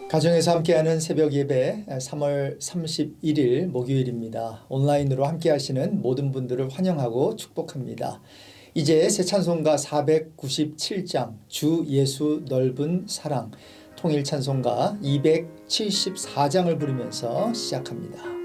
가정에서 함께하는 새벽 예배 3월 31일 목요일입니다. 온라인으로 함께하시는 모든 분들을 환영하고 축복합니다. 이제 새 찬송가 497장 주 예수 넓은 사랑 통일 찬송가 274장을 부르면서 시작합니다.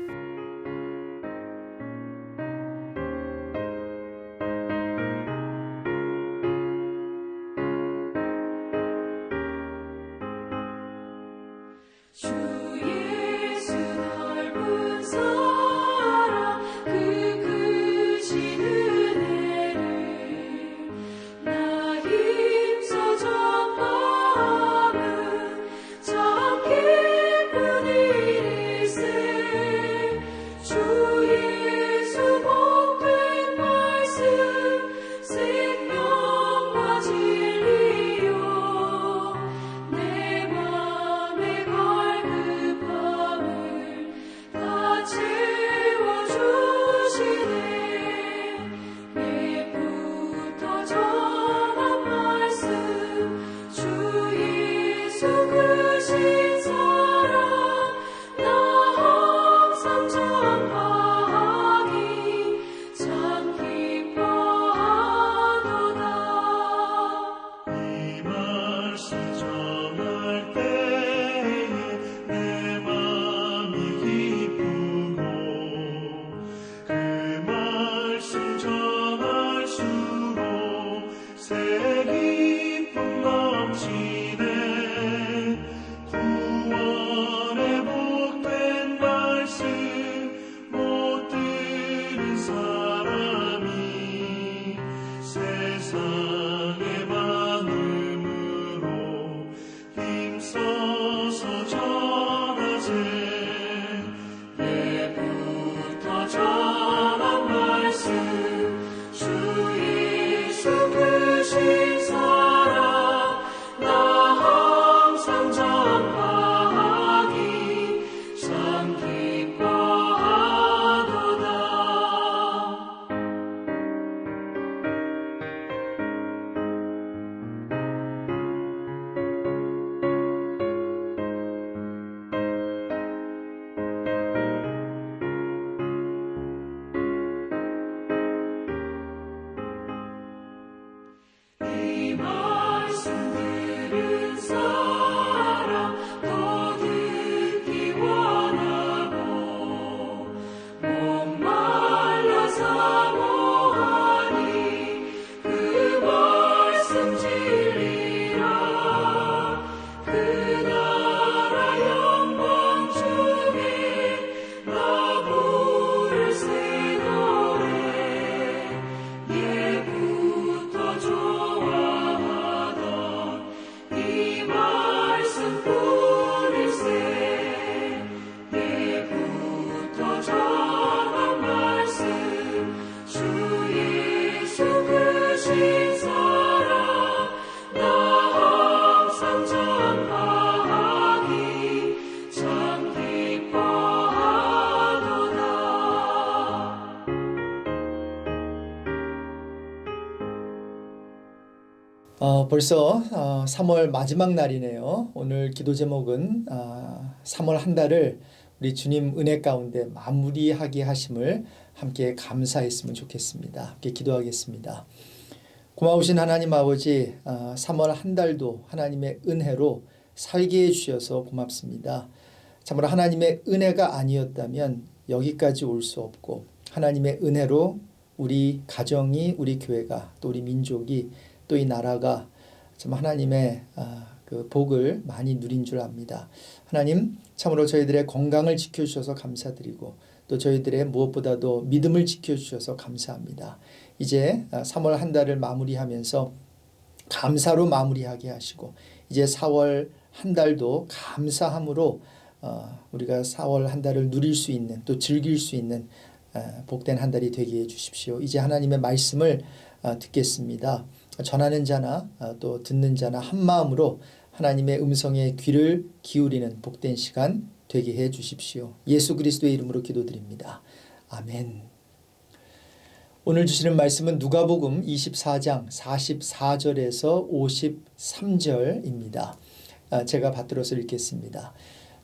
벌써 3월 마지막 날이네요. 오늘 기도 제목은 3월 한 달을 우리 주님 은혜 가운데 마무리하게 하심을 함께 감사했으면 좋겠습니다. 함께 기도하겠습니다. 고마우신 하나님 아버지, 3월 한 달도 하나님의 은혜로 살게 해주셔서 고맙습니다. 참으로 하나님의 은혜가 아니었다면 여기까지 올 수 없고, 하나님의 은혜로 우리 가정이, 우리 교회가, 또 우리 민족이, 또 이 나라가 참 하나님의 그 복을 많이 누린 줄 압니다. 하나님, 참으로 저희들의 건강을 지켜주셔서 감사드리고, 또 저희들의 무엇보다도 믿음을 지켜주셔서 감사합니다. 이제 3월 한 달을 마무리하면서 감사로 마무리하게 하시고, 이제 4월 한 달도 감사함으로 우리가 4월 한 달을 누릴 수 있는, 또 즐길 수 있는 복된 한 달이 되게 해주십시오. 이제 하나님의 말씀을 듣겠습니다. 전하는 자나 또 듣는 자나 한 마음으로 하나님의 음성에 귀를 기울이는 복된 시간 되게 해 주십시오. 예수 그리스도의 이름으로 기도드립니다. 아멘. 오늘 주시는 말씀은 누가복음 24장 44절에서 53절입니다. 제가 받들어서 읽겠습니다.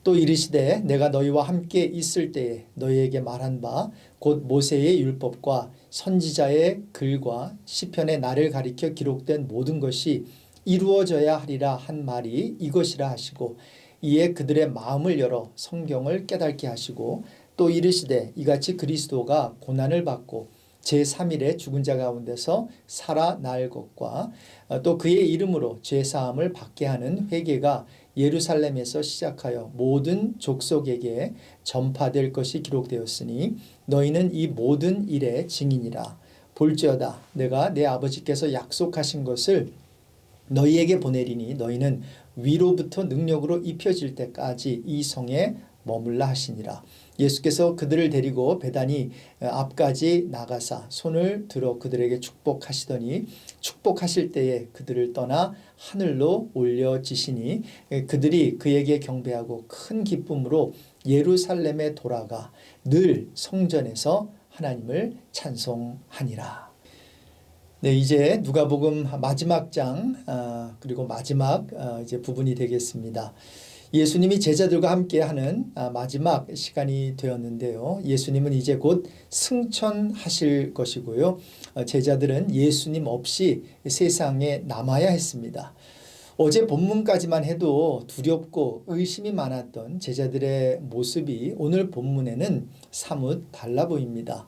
또 이르시되 내가 너희와 함께 있을 때에 너희에게 말한 바 곧 모세의 율법과 선지자의 글과 시편의 나를 가리켜 기록된 모든 것이 이루어져야 하리라 한 말이 이것이라 하시고 이에 그들의 마음을 열어 성경을 깨닫게 하시고 또 이르시되 이같이 그리스도가 고난을 받고 제3일에 죽은 자 가운데서 살아날 것과 또 그의 이름으로 죄사함을 받게 하는 회개가 예루살렘에서 시작하여 모든 족속에게 전파될 것이 기록되었으니 너희는 이 모든 일의 증인이라. 볼지어다 내가 내 아버지께서 약속하신 것을 너희에게 보내리니 너희는 위로부터 능력으로 입혀질 때까지 이 성에 머물라 하시니라. 예수께서 그들을 데리고 베다니 앞까지 나가사 손을 들어 그들에게 축복하시더니 축복하실 때에 그들을 떠나 하늘로 올려지시니 그들이 그에게 경배하고 큰 기쁨으로 예루살렘에 돌아가 늘 성전에서 하나님을 찬송하니라. 네, 이제 누가복음 마지막 장 그리고 마지막 이제 부분이 되겠습니다. 예수님이 제자들과 함께하는 마지막 시간이 되었는데요. 예수님은 이제 곧 승천하실 것이고요. 제자들은 예수님 없이 세상에 남아야 했습니다. 어제 본문까지만 해도 두렵고 의심이 많았던 제자들의 모습이 오늘 본문에는 사뭇 달라 보입니다.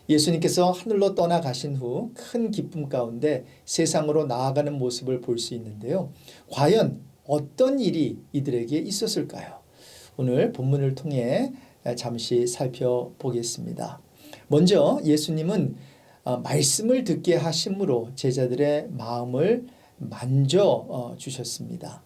예수님께서 하늘로 떠나가신 후 큰 기쁨 가운데 세상으로 나아가는 모습을 볼 수 있는데요. 과연 어떤 일이 이들에게 있었을까요? 오늘 본문을 통해 잠시 살펴보겠습니다. 먼저 예수님은 말씀을 듣게 하심으로 제자들의 마음을 만져 주셨습니다.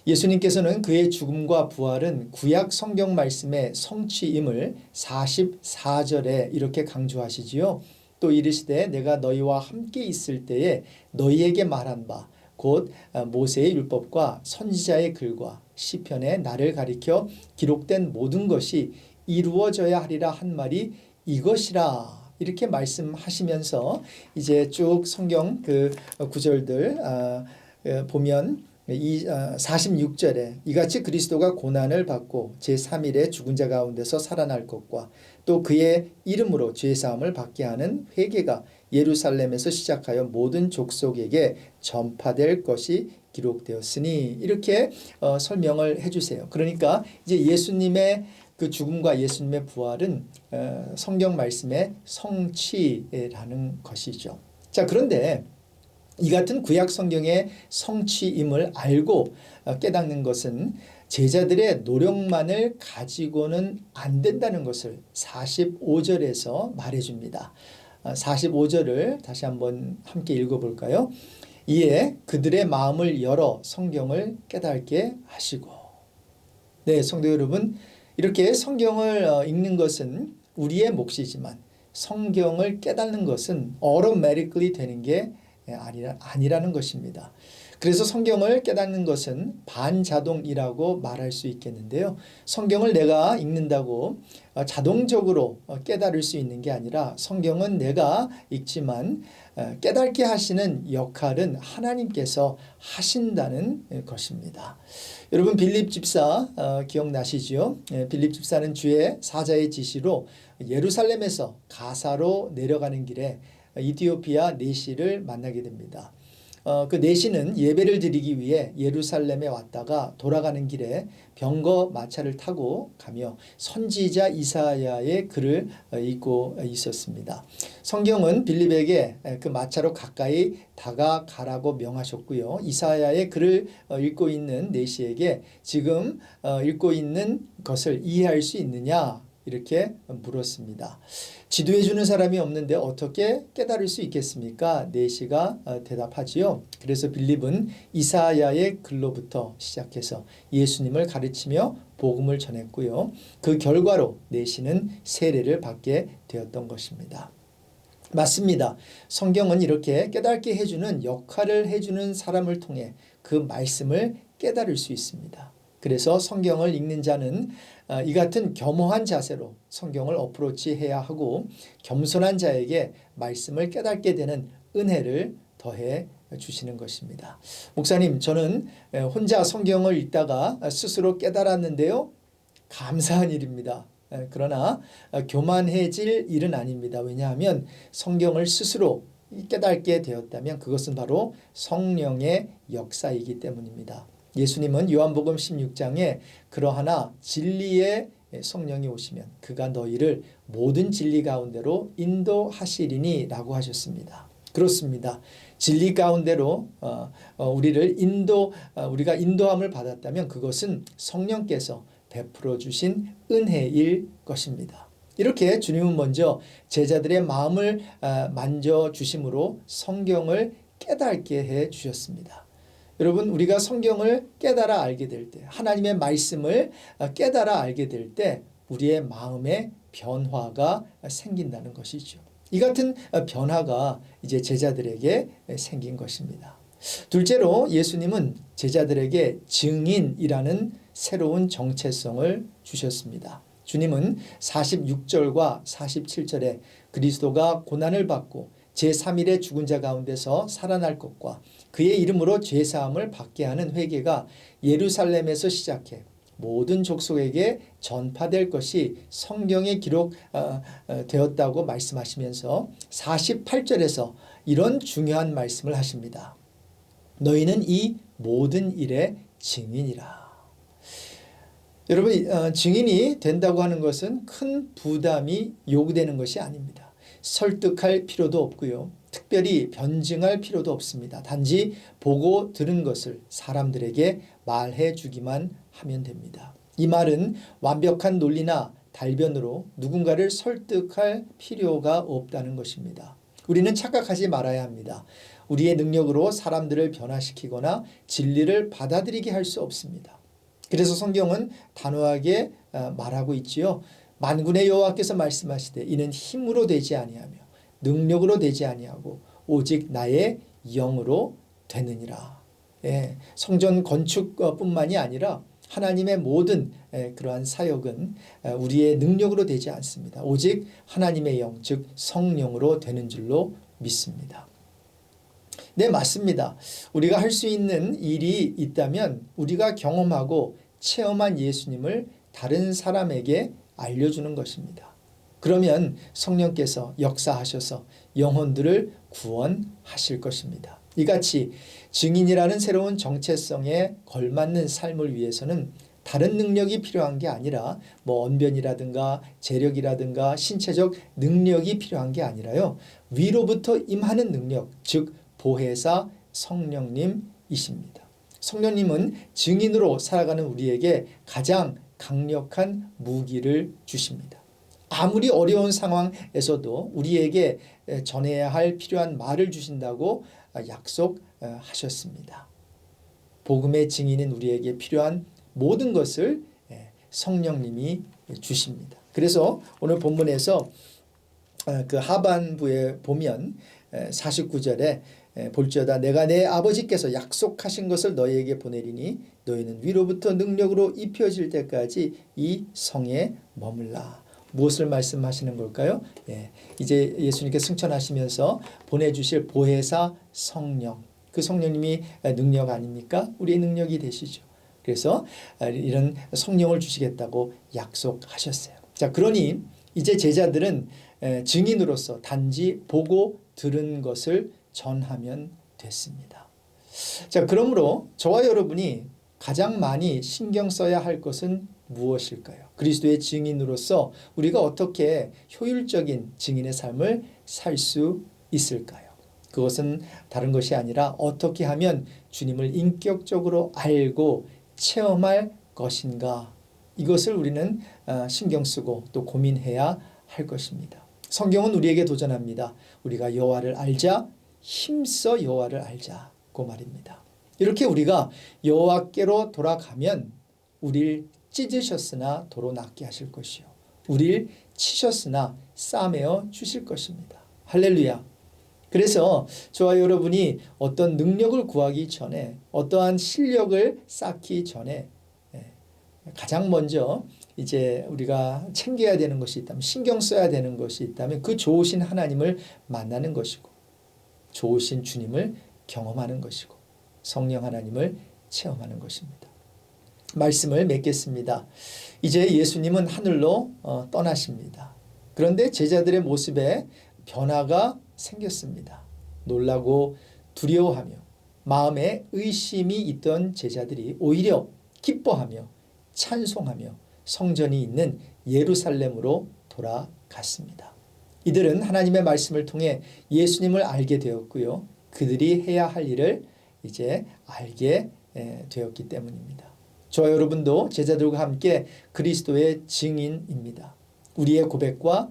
예수님께서는 그의 죽음과 부활은 구약 성경 말씀의 성취임을 44절에 이렇게 강조하시지요. 또 이르시되 내가 너희와 함께 있을 때에 너희에게 말한 바 곧 모세의 율법과 선지자의 글과 시편의 나를 가리켜 기록된 모든 것이 이루어져야 하리라 한 말이 이것이라. 이렇게 말씀하시면서 이제 쭉 성경 그 구절들 보면 이 46절에 이같이 그리스도가 고난을 받고 제3일에 죽은 자 가운데서 살아날 것과 또 그의 이름으로 죄사함을 받게 하는 회개가 예루살렘에서 시작하여 모든 족속에게 전파될 것이 기록되었으니 이렇게 설명을 해주세요. 그러니까 이제 예수님의 그 죽음과 예수님의 부활은 성경 말씀의 성취라는 것이죠. 자, 그런데 이 같은 구약 성경의 성취임을 알고 깨닫는 것은 제자들의 노력만을 가지고는 안 된다는 것을 45절에서 말해줍니다. 45절을 다시 한번 함께 읽어볼까요? 이에 그들의 마음을 열어 성경을 깨닫게 하시고. 네, 성도 여러분, 이렇게 성경을 읽는 것은 우리의 몫이지만 성경을 깨닫는 것은 automatically 되는 게 아니라는 것입니다. 그래서 성경을 깨닫는 것은 반자동이라고 말할 수 있겠는데요. 성경을 내가 읽는다고 자동적으로 깨달을 수 있는 게 아니라 성경은 내가 읽지만 깨닫게 하시는 역할은 하나님께서 하신다는 것입니다. 여러분 빌립 집사 기억나시죠? 빌립 집사는 주의 사자의 지시로 예루살렘에서 가사로 내려가는 길에 이티오피아 내시를 만나게 됩니다. 그 내시는 예배를 드리기 위해 예루살렘에 왔다가 돌아가는 길에 병거 마차를 타고 가며 선지자 이사야의 글을 읽고 있었습니다. 성경은 빌립에게 그 마차로 가까이 다가가라고 명하셨고요. 이사야의 글을 읽고 있는 내시에게 지금 읽고 있는 것을 이해할 수 있느냐? 이렇게 물었습니다. 지도해 주는 사람이 없는데 어떻게 깨달을 수 있겠습니까? 내시가 대답하지요. 그래서 빌립은 이사야의 글로부터 시작해서 예수님을 가르치며 복음을 전했고요. 그 결과로 내시는 세례를 받게 되었던 것입니다. 맞습니다. 성경은 이렇게 깨닫게 해주는 역할을 해주는 사람을 통해 그 말씀을 깨달을 수 있습니다. 그래서 성경을 읽는 자는 이 같은 겸허한 자세로 성경을 어프로치해야 하고 겸손한 자에게 말씀을 깨닫게 되는 은혜를 더해 주시는 것입니다. 목사님, 저는 혼자 성경을 읽다가 스스로 깨달았는데요. 감사한 일입니다. 그러나 교만해질 일은 아닙니다. 왜냐하면 성경을 스스로 깨닫게 되었다면 그것은 바로 성령의 역사이기 때문입니다. 예수님은 요한복음 16장에 그러하나 진리의 성령이 오시면 그가 너희를 모든 진리 가운데로 인도하시리니 라고 하셨습니다. 그렇습니다. 진리 가운데로 우리가 인도함을 받았다면 그것은 성령께서 베풀어 주신 은혜일 것입니다. 이렇게 주님은 먼저 제자들의 마음을 만져주심으로 성경을 깨닫게 해 주셨습니다. 여러분, 우리가 성경을 깨달아 알게 될 때, 하나님의 말씀을 깨달아 알게 될 때 우리의 마음에 변화가 생긴다는 것이죠. 이 같은 변화가 이제 제자들에게 생긴 것입니다. 둘째로 예수님은 제자들에게 증인이라는 새로운 정체성을 주셨습니다. 주님은 46절과 47절에 그리스도가 고난을 받고 제3일에 죽은 자 가운데서 살아날 것과 그의 이름으로 죄사함을 받게 하는 회개가 예루살렘에서 시작해 모든 족속에게 전파될 것이 성경에 기록되었다고 말씀하시면서 48절에서 이런 중요한 말씀을 하십니다. 너희는 이 모든 일의 증인이라. 여러분, 증인이 된다고 하는 것은 큰 부담이 요구되는 것이 아닙니다. 설득할 필요도 없고요. 특별히 변증할 필요도 없습니다. 단지 보고 들은 것을 사람들에게 말해 주기만 하면 됩니다. 이 말은 완벽한 논리나 달변으로 누군가를 설득할 필요가 없다는 것입니다. 우리는 착각하지 말아야 합니다. 우리의 능력으로 사람들을 변화시키거나 진리를 받아들이게 할 수 없습니다. 그래서 성경은 단호하게 말하고 있지요. 만군의 여호와께서 말씀하시되 이는 힘으로 되지 아니하며 능력으로 되지 아니하고 오직 나의 영으로 되느니라. 성전 건축뿐만이 아니라 하나님의 모든 그러한 사역은 우리의 능력으로 되지 않습니다. 오직 하나님의 영, 즉 성령으로 되는 줄로 믿습니다. 네, 맞습니다. 우리가 할 수 있는 일이 있다면 우리가 경험하고 체험한 예수님을 다른 사람에게 알려주는 것입니다. 그러면 성령께서 역사하셔서 영혼들을 구원하실 것입니다. 이같이 증인이라는 새로운 정체성에 걸맞는 삶을 위해서는 다른 능력이 필요한 게 아니라 언변이라든가 재력이라든가 신체적 능력이 필요한 게 아니라요. 위로부터 임하는 능력, 즉 보혜사 성령님이십니다. 성령님은 증인으로 살아가는 우리에게 가장 강력한 무기를 주십니다. 아무리 어려운 상황에서도 우리에게 전해야 할 필요한 말을 주신다고 약속하셨습니다. 복음의 증인인 우리에게 필요한 모든 것을 성령님이 주십니다. 그래서 오늘 본문에서 그 하반부에 보면 49절에 볼지어다 내가 내 아버지께서 약속하신 것을 너희에게 보내리니 너희는 위로부터 능력으로 입혀질 때까지 이 성에 머물라. 무엇을 말씀하시는 걸까요? 이제 예수님께 승천하시면서 보내주실 보혜사 성령, 그 성령님이 능력 아닙니까? 우리의 능력이 되시죠. 그래서 이런 성령을 주시겠다고 약속하셨어요. 자, 그러니 이제 제자들은 증인으로서 단지 보고 들은 것을 전하면 됐습니다. 자, 그러므로 저와 여러분이 가장 많이 신경 써야 할 것은 무엇일까요? 그리스도의 증인으로서 우리가 어떻게 효율적인 증인의 삶을 살 수 있을까요? 그것은 다른 것이 아니라 어떻게 하면 주님을 인격적으로 알고 체험할 것인가, 이것을 우리는 신경 쓰고 또 고민해야 할 것입니다. 성경은 우리에게 도전합니다. 우리가 여호와를 알자, 힘써 여호와를 알자고 말입니다. 이렇게 우리가 여호와께로 돌아가면 우리를 찢으셨으나 도로 낫게 하실 것이요 우리를 치셨으나 싸매어 주실 것입니다. 할렐루야. 그래서 저와 여러분이 어떤 능력을 구하기 전에, 어떠한 실력을 쌓기 전에 가장 먼저 이제 우리가 챙겨야 되는 것이 있다면, 신경 써야 되는 것이 있다면 그 좋으신 하나님을 만나는 것이고, 좋으신 주님을 경험하는 것이고 성령 하나님을 체험하는 것입니다. 말씀을 맺겠습니다. 이제 예수님은 하늘로 떠나십니다. 그런데 제자들의 모습에 변화가 생겼습니다. 놀라고 두려워하며 마음에 의심이 있던 제자들이 오히려 기뻐하며 찬송하며 성전이 있는 예루살렘으로 돌아갔습니다. 이들은 하나님의 말씀을 통해 예수님을 알게 되었고요. 그들이 해야 할 일을 이제 알게 되었기 때문입니다. 저와 여러분도 제자들과 함께 그리스도의 증인입니다. 우리의 고백과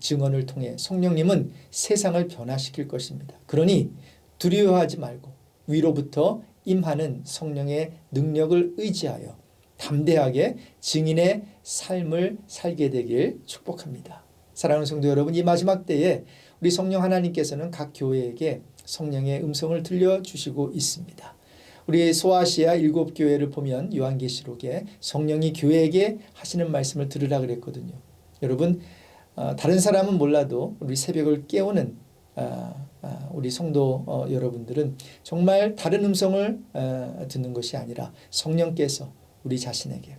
증언을 통해 성령님은 세상을 변화시킬 것입니다. 그러니 두려워하지 말고 위로부터 임하는 성령의 능력을 의지하여 담대하게 증인의 삶을 살게 되길 축복합니다. 사랑하는 성도 여러분, 이 마지막 때에 우리 성령 하나님께서는 각 교회에게 성령의 음성을 들려주시고 있습니다. 우리 소아시아 7교회를 보면 요한계시록에 성령이 교회에게 하시는 말씀을 들으라 그랬거든요. 여러분, 다른 사람은 몰라도 우리 새벽을 깨우는 우리 성도 여러분들은 정말 다른 음성을 듣는 것이 아니라 성령께서 우리 자신에게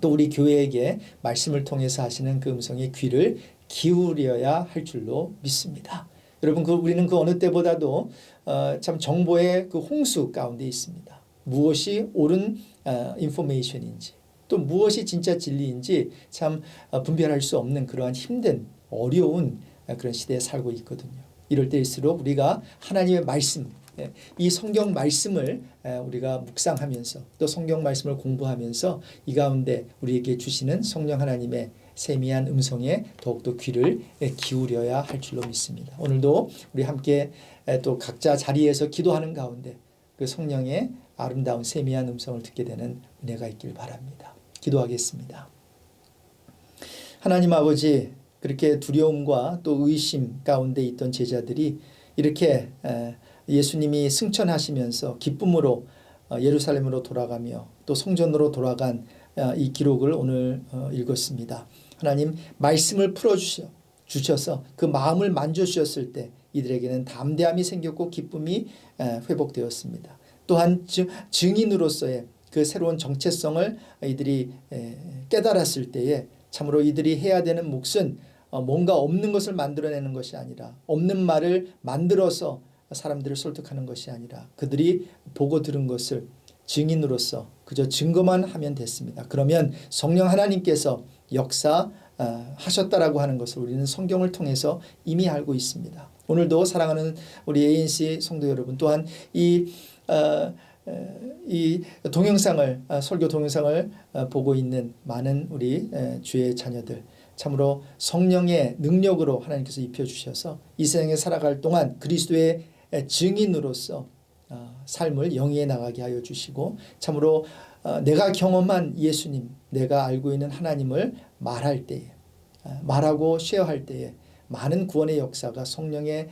또 우리 교회에게 말씀을 통해서 하시는 그 음성의 귀를 기울여야 할 줄로 믿습니다. 여러분, 우리는 그 어느 때보다도 참 정보의 그 홍수 가운데 있습니다. 무엇이 옳은 인포메이션인지 또 무엇이 진짜 진리인지 참 분별할 수 없는 그러한 힘든 어려운 그런 시대에 살고 있거든요. 이럴 때일수록 우리가 하나님의 말씀, 이 성경 말씀을 우리가 묵상하면서 또 성경 말씀을 공부하면서 이 가운데 우리에게 주시는 성령 하나님의 세미한 음성에 더욱더 귀를 기울여야 할 줄로 믿습니다. 오늘도 우리 함께 또 각자 자리에서 기도하는 가운데 그 성령의 아름다운 세미한 음성을 듣게 되는 은혜가 있길 바랍니다. 기도하겠습니다. 하나님 아버지, 그렇게 두려움과 또 의심 가운데 있던 제자들이 이렇게 예수님이 승천하시면서 기쁨으로 예루살렘으로 돌아가며 또 성전으로 돌아간 이 기록을 오늘 읽었습니다. 하나님, 말씀을 풀어주셔서 그 마음을 만져주셨을 때 이들에게는 담대함이 생겼고 기쁨이 회복되었습니다. 또한 증인으로서의 그 새로운 정체성을 이들이 깨달았을 때에 참으로 이들이 해야 되는 몫은 뭔가 없는 것을 만들어내는 것이 아니라 없는 말을 만들어서 사람들을 설득하는 것이 아니라 그들이 보고 들은 것을 증인으로서 그저 증거만 하면 됐습니다. 그러면 성령 하나님께서 역사하셨다라고 하는 것을 우리는 성경을 통해서 이미 알고 있습니다. 오늘도 사랑하는 우리 ANC 성도 여러분, 또한 이 동영상을 설교 동영상을 보고 있는 많은 우리 주의 자녀들, 참으로 성령의 능력으로 하나님께서 입혀주셔서 이 세상에 살아갈 동안 그리스도의 증인으로서 삶을 영위해 나가게 하여 주시고 참으로 내가 경험한 예수님, 내가 알고 있는 하나님을 말할 때에 말하고 쉐어할 때에 많은 구원의 역사가 성령의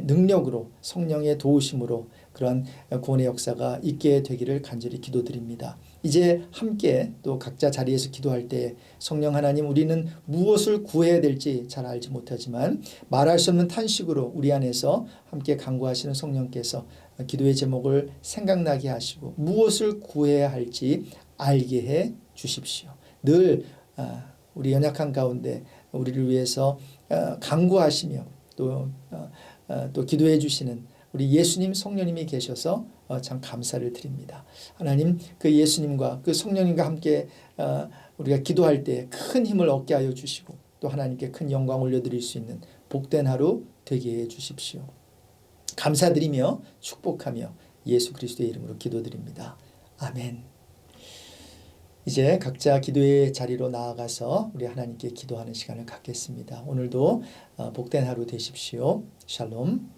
능력으로 성령의 도우심으로 그런 구원의 역사가 있게 되기를 간절히 기도드립니다. 이제 함께 또 각자 자리에서 기도할 때 성령 하나님, 우리는 무엇을 구해야 될지 잘 알지 못하지만 말할 수 없는 탄식으로 우리 안에서 함께 간구하시는 성령께서 기도의 제목을 생각나게 하시고 무엇을 구해야 할지 알게 해 주십시오. 늘 우리 연약한 가운데 우리를 위해서 간구하시며 또 기도해 주시는 우리 예수님 성령님이 계셔서 참 감사를 드립니다. 하나님, 그 예수님과 그 성령님과 함께 우리가 기도할 때 큰 힘을 얻게 하여 주시고 또 하나님께 큰 영광 올려드릴 수 있는 복된 하루 되게 해 주십시오. 감사드리며 축복하며 예수 그리스도의 이름으로 기도드립니다. 아멘. 이제 각자 기도의 자리로 나아가서 우리 하나님께 기도하는 시간을 갖겠습니다. 오늘도 복된 하루 되십시오. 샬롬.